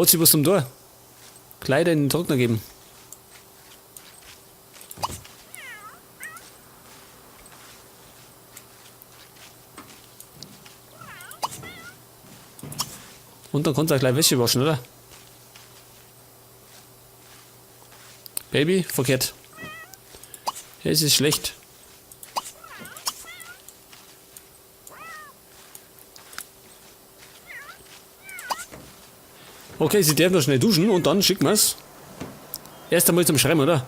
Hat sie was zum Tor? Kleider in den Trockner geben. Und dann kannst du auch gleich Wäsche waschen, oder? Baby, verkehrt. Es ist schlecht. Okay, sie darf noch schnell duschen und dann schicken wir es. Erst einmal zum Schreiben, oder?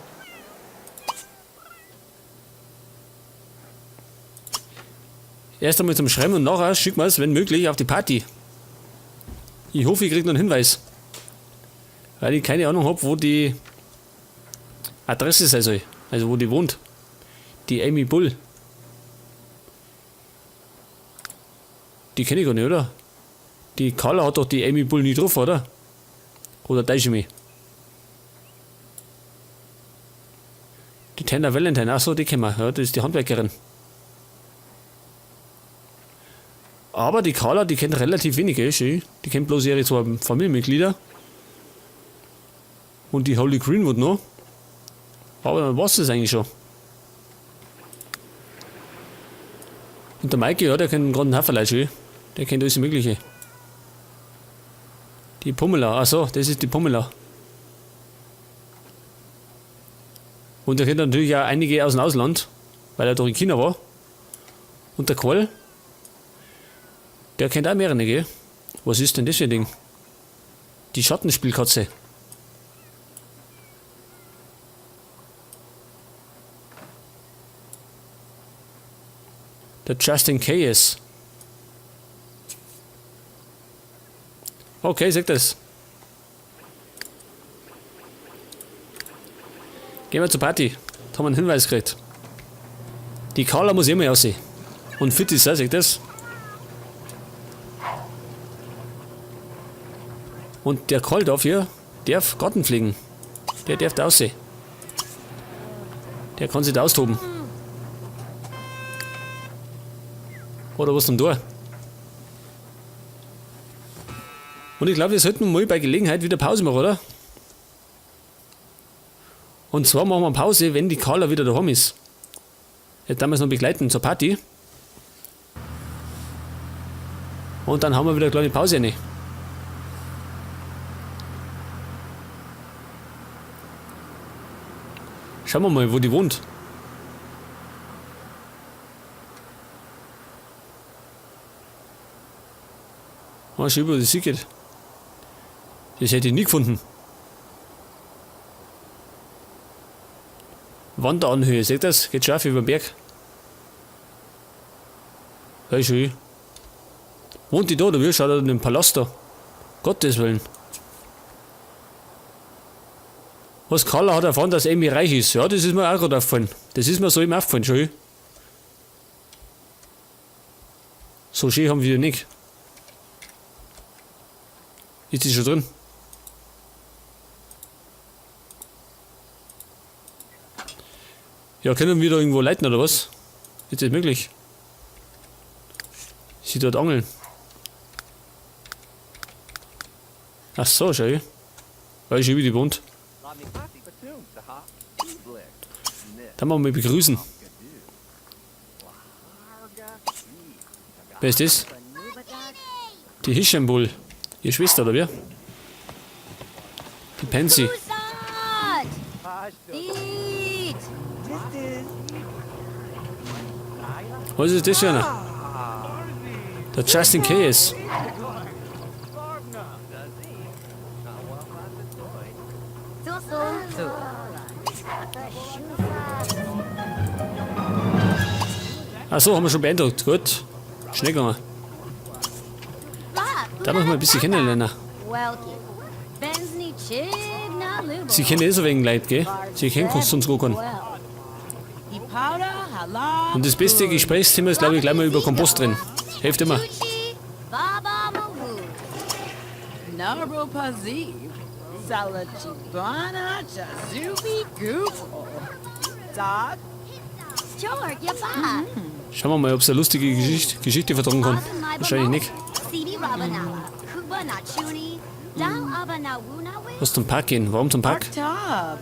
Erst einmal zum Schreiben und nachher schicken wir es, wenn möglich, auf die Party. Ich hoffe, ich kriege noch einen Hinweis. Weil ich keine Ahnung habe, wo die Adresse sein soll. Also wo die wohnt. Die Amy Bull. Die kenne ich gar nicht, oder? Die Carla hat doch die Amy Bull nie drauf, oder? Oder täusche ich mich? Die Tana Valentine, achso, die kennen wir. Ja, das ist die Handwerkerin. Aber die Carla, die kennt relativ wenige. Die kennt bloß ihre zwei Familienmitglieder. Und die Holly Greenwood noch. Aber dann war es das eigentlich schon. Und der Maike, ja, der kennt gerade einen Haferlei schon. Der kennt alles Mögliche. Die Pumela, achso, das ist die Pumela. Und der kennt natürlich auch einige aus dem Ausland, weil er doch in China war. Und der Qual, der kennt auch mehrere, gell? Was ist denn das für ein Ding? Die Schattenspielkatze. Der Justin Case. Okay, sag das. Gehen wir zur Party. Da haben wir einen Hinweis gekriegt. Die Carla muss immer aussehen. Und fit ist er, sag das. Und der Karl dafür darf Garten pflegen. Der darf da aussehen. Der kann sich da austoben. Oder was denn da? Und ich glaube, wir sollten mal bei Gelegenheit wieder Pause machen, oder? Und zwar machen wir Pause, wenn die Carla wieder daheim ist. Jetzt werden wir es noch begleiten zur Party. Und dann haben wir wieder eine kleine Pause rein. Schauen wir mal, wo die wohnt. Ah, schau, wo das geht. Das hätte ich nie gefunden. Wanderanhöhe, seht ihr das? Geht scharf über den Berg. Ja, schön. Wohnt die da oder wie? Schaut er in dem Palast da? Gottes Willen. Was Carla hat erfahren, dass Amy reich ist. Ja, das ist mir auch gerade aufgefallen. Das ist mir so immer aufgefallen, schön. So schön haben wir nicht. Ist die schon drin? Ja, können wir da irgendwo leiten oder was? Ist das möglich? Sie dort angeln. Ach so, schau. Weiß ich, wie die wohnt. Dann machen wir mal begrüßen. Wer ist das? Die Hischenbull. Ihr Schwester, oder wer? Die Pansy. Was ist das für einer? Der Justin Case. Achso, haben wir schon beeindruckt. Gut. Schnell gegangen. Da müssen wir ein bisschen kennenlernen. Sie kennen eh so wegen Leute, gell? Sie kennen sonst gar keinen. Und das beste Gesprächsthema ist, glaube ich, gleich mal über Kompost drin. Hilft immer. Schauen wir mal, ob es eine lustige Geschichte vertragen kann. Wahrscheinlich nicht. Muss zum Park gehen. Warum zum Park? Artab.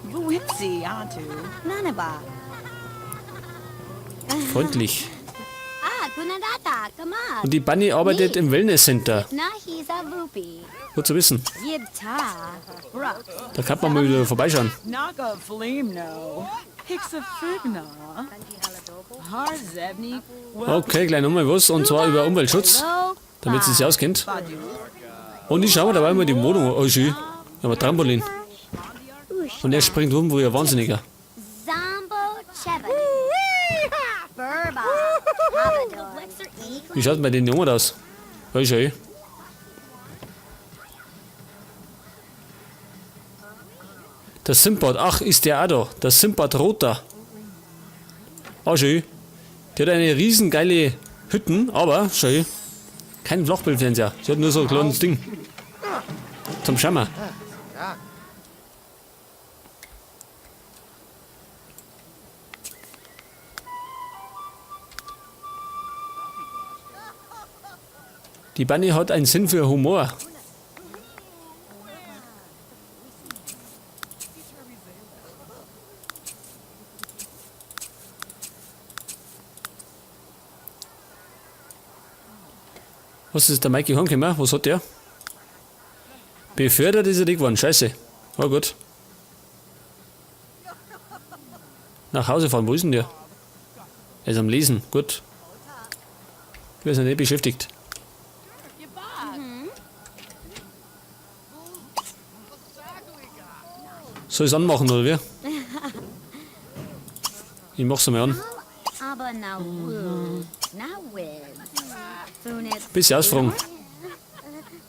Vuitsi, Atu. Nanaba. Freundlich. Kunadata, come on. Und die Bunny arbeitet im Wellnesscenter. Nahisa Vupi. Gut zu wissen. Yibta. Brooks. Da kann man mal wieder vorbeischauen. Naga Flimno. Hixafigna. Harzebni. Okay, gleich nochmal was. Und zwar über Umweltschutz, damit sie sich auskennt. Badu. Und ich schaue mir dabei mal die Wohnung an. Oh, schön. Aber Trampolin. Und er springt rum wie ein Wahnsinniger. Zambo Chebani. Burba. Habador. Wie schaut bei den Jungen aus? Ja, schön. Der Simpad, ach, ist der auch da. Der Simpad Roter. Ah, schön. Der hat eine riesengeile Hütten, aber schön. Kein Flachbildfernseher. Sie hat nur so ein kleines Ding. Zum Schammer. Die Bunny hat einen Sinn für Humor. Was ist der Mikey heimgekommen? Was hat der? Befördert ist er nicht geworden. Scheiße. Oh gut. Nach Hause fahren. Wo ist denn der? Er ist am Lesen. Gut. Wir sind nicht beschäftigt. Soll ich es anmachen, oder wie? Ich mach's mal an. Aber na woo. Na win. Funis. Bisschen ausfragen.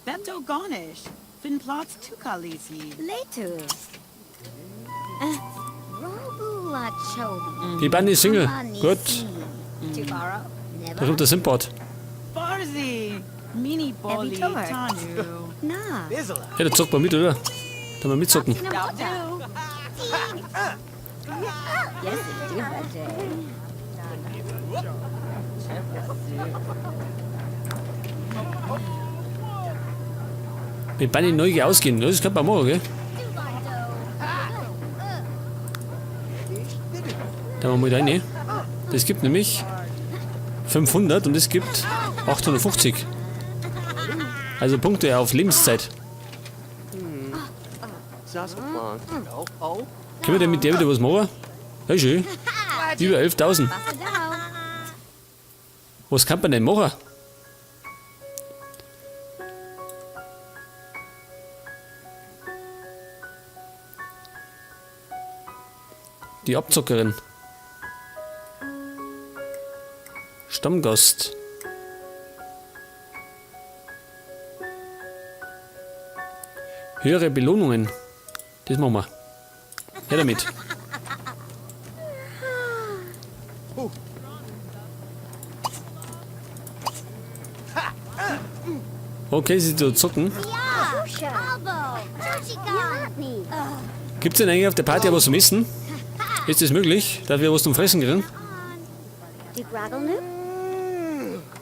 Bento Gonish. Fin plots Tukalisi. Letu. Robula Chobi. Die Bunny ist Single. Gut. Tubaro. Da Never. kommt der Simpad. Farzi. Mini Boli. Tolek. Tanu. Na. Ja, der zockt mal mit, oder? Da mal mitzocken. Dadu. Yes, it do, Bajay. Mit Bunny neu ausgehen. Das kann man machen, gell? Da machen wir mal rein. Das gibt nämlich 500 und es gibt 850. Also Punkte auf Lebenszeit. Können wir denn mit der wieder was machen? Ja, schön. Über 11.000. Was kann man denn machen? Die Abzockerin. Stammgast. Höhere Belohnungen. Das machen wir. Her damit. Okay, sie zu zocken. Gibt es denn eigentlich auf der Party was zum Essen? Ist es möglich, dass wir was zum Fressen kriegen?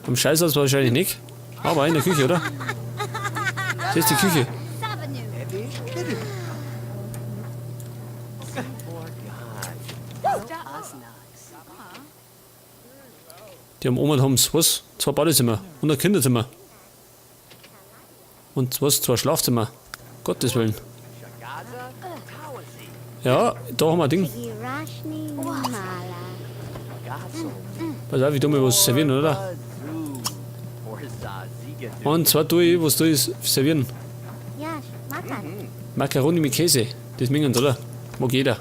Am Scheißhaus wahrscheinlich nicht. Aber in der Küche, oder? Das ist die Küche. Die haben Oma und haben's, was? 2 Badezimmer und ein Kinderzimmer. Und was? 2 Schlafzimmer. Gottes Willen. Ja, da haben wir ein Ding. Pass auf, ich tu mir was servieren, oder? Und zwar was tue ich servieren? Macaroni mit Käse. Das mengen oder? Mag jeder.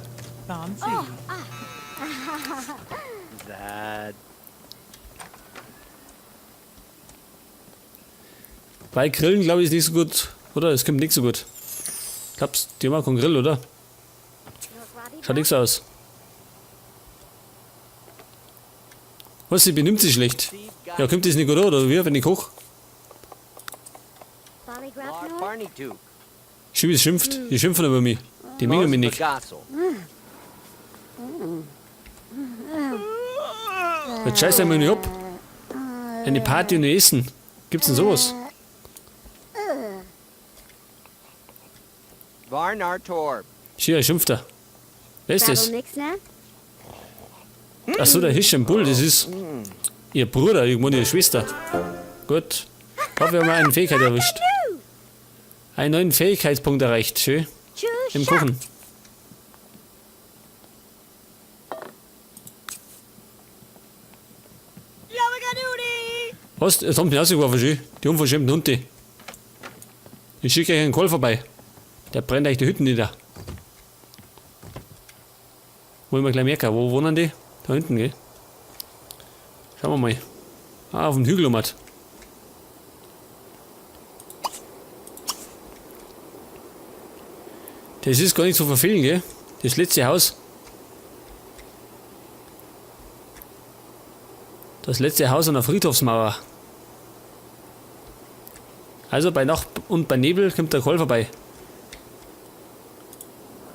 Fancy. Bei Grillen glaube ich ist nicht so gut, oder? Es kommt nicht so gut. Glaubst die haben auch keinen Grill, oder? Schaut nichts aus. Was, sie benimmt sich schlecht? Ja, kommt das nicht gut an, oder wie, wenn ich koch? Schibis schimpft, die schimpfen über mich. Die mengen mich nicht. Jetzt scheiß einmal nicht ab. Eine Party und ein Essen. Gibt's denn sowas? nar tor. Hier, schimpft er. Wer ist das? Rattle nix na? Achso, der Hirschenbull, das ist ihr Bruder, ich meine ihre Schwester. Gut. Ich hoffe, wir haben eine Fähigkeit erwischt. Einen neuen Fähigkeitspunkt erreicht. Schön. Tschüss. Im Kuchen. Yabba-ga-doodie! Was? Jetzt haben sie rausgeworfen, schön. Die unverschämten Hunde. Ich schicke euch einen Kohl vorbei. Der brennt euch die Hütten nieder. Wollen wir gleich merken, wo wohnen die? Da hinten, gell? Schauen wir mal. Ah, auf dem Hügel umat. Das ist gar nicht zu verfehlen, gell? Das letzte Haus. Das letzte Haus an der Friedhofsmauer. Also bei Nacht und bei Nebel kommt der Kohl vorbei.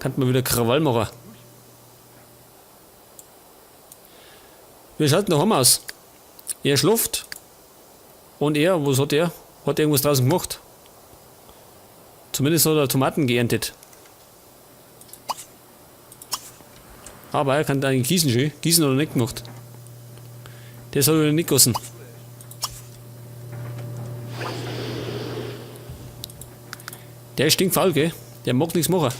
Kann man wieder Krawall machen. Wie schaut noch aus? Er schläft. Und er, was hat er? Hat irgendwas draußen gemacht. Zumindest hat er Tomaten geerntet. Aber er kann da eigentlich gießen, schön. Gießen oder nicht gemacht. Das hat er nicht gegossen. Der ist stinkfaul, gell? Der mag nichts machen.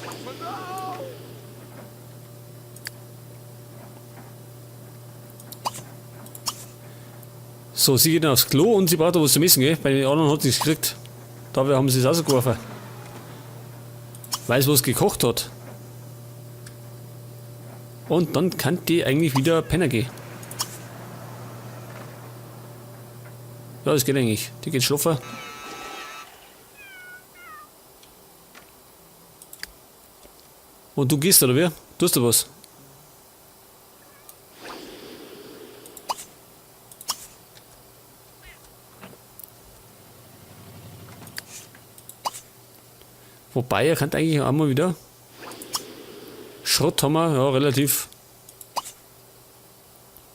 So, sie geht dann aufs Klo und sie braucht da was zu messen, gell? Bei den anderen hat sie es gekriegt. Dabei haben sie es rausgeworfen. Weiß, was gekocht hat. Und dann kann die eigentlich wieder pennen gehen. Ja, das geht eigentlich. Die geht schlafen. Und du gehst, oder wie? Tust du was? Wobei, er kann eigentlich auch mal wieder. Schrott haben wir, ja, relativ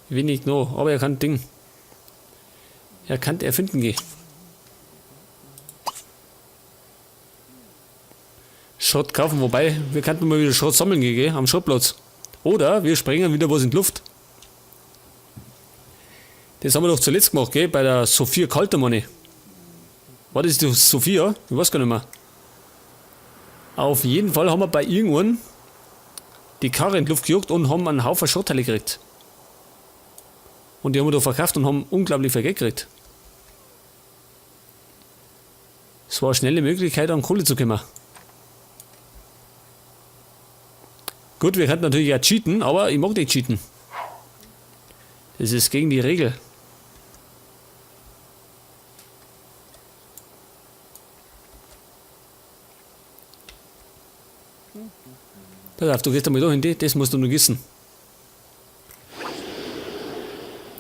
wenig noch, aber er kann Ding. Er kann erfinden gehen. Schrott kaufen, wobei, wir könnten mal wieder Schrott sammeln gehen, gell, am Schrottplatz. Oder wir sprengen wieder was in die Luft. Das haben wir doch zuletzt gemacht, gell, bei der Sophia Kaltermanni. War das die Sophia? Ich weiß gar nicht mehr. Auf jeden Fall haben wir bei irgendwann die Karre in die Luft gejagt und haben einen Haufen Schrottteile gekriegt. Und die haben wir da verkauft und haben unglaublich viel Geld gekriegt. Es war eine schnelle Möglichkeit, an Kohle zu kommen. Gut, wir könnten natürlich auch cheaten, aber ich mag nicht cheaten. Das ist gegen die Regel. Pass auf, du gehst einmal da hin, das musst du nur gießen.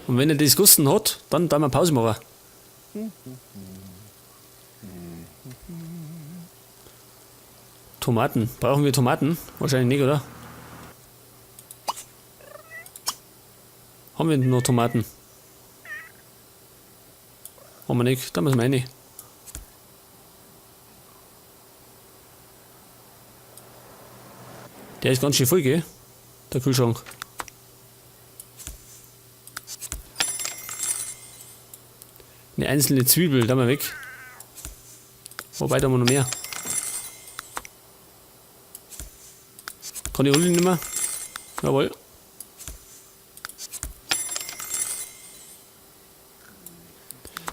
Und wenn er das gegossen hat, dann wir Pause machen. Tomaten. Brauchen wir Tomaten? Wahrscheinlich nicht, oder? Haben wir noch Tomaten? Haben wir nicht, da müssen wir rein. Der ist ganz schön voll, gell? Der Kühlschrank. Eine einzelne Zwiebel, da mal weg. Wobei, da haben wir noch mehr. Kann ich alle nicht mehr? Jawohl.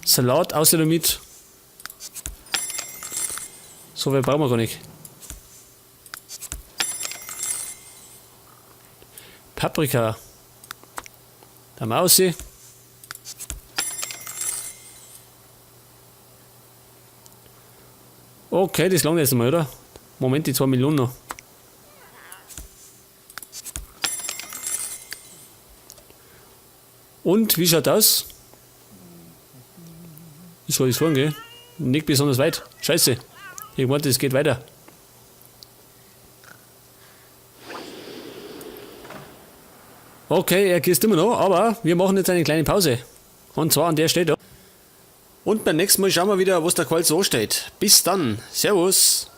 Salat außer damit. So viel brauchen wir gar nicht. Paprika. Da Mausi. Okay, das langt jetzt mal, oder? Moment, die 2 Millionen noch. Und wie schaut aus? Ich soll das sagen, gell? Nicht besonders weit. Scheiße. Ich meinte, es geht weiter. Okay, er gießt immer noch, aber wir machen jetzt eine kleine Pause. Und zwar an der Stelle. Und beim nächsten Mal schauen wir wieder, was der Qual so steht. Bis dann. Servus.